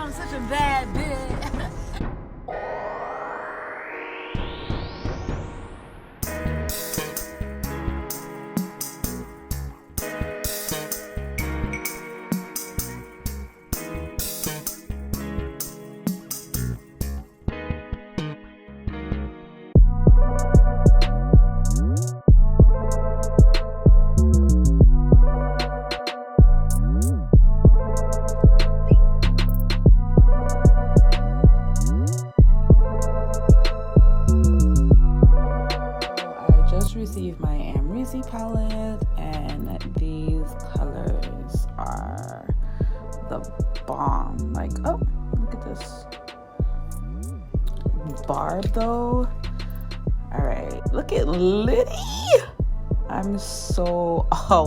I'm such a bad bitch. Received my Amrezy palette, and these colors are the bomb. Like, oh, look at this barb though. All right, look at Liddy. I'm so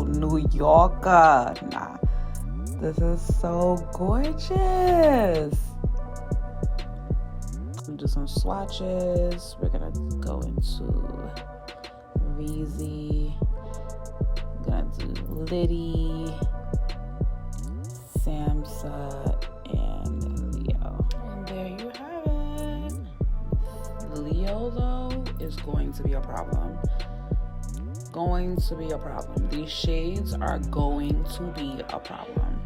New Yorker. Nah, this is so gorgeous. Do some swatches. We're gonna go into Amrezy, gonna do Liddy, Samsa, and Leo. And there you have it. Leo though is going to be a problem. These shades are going to be a problem.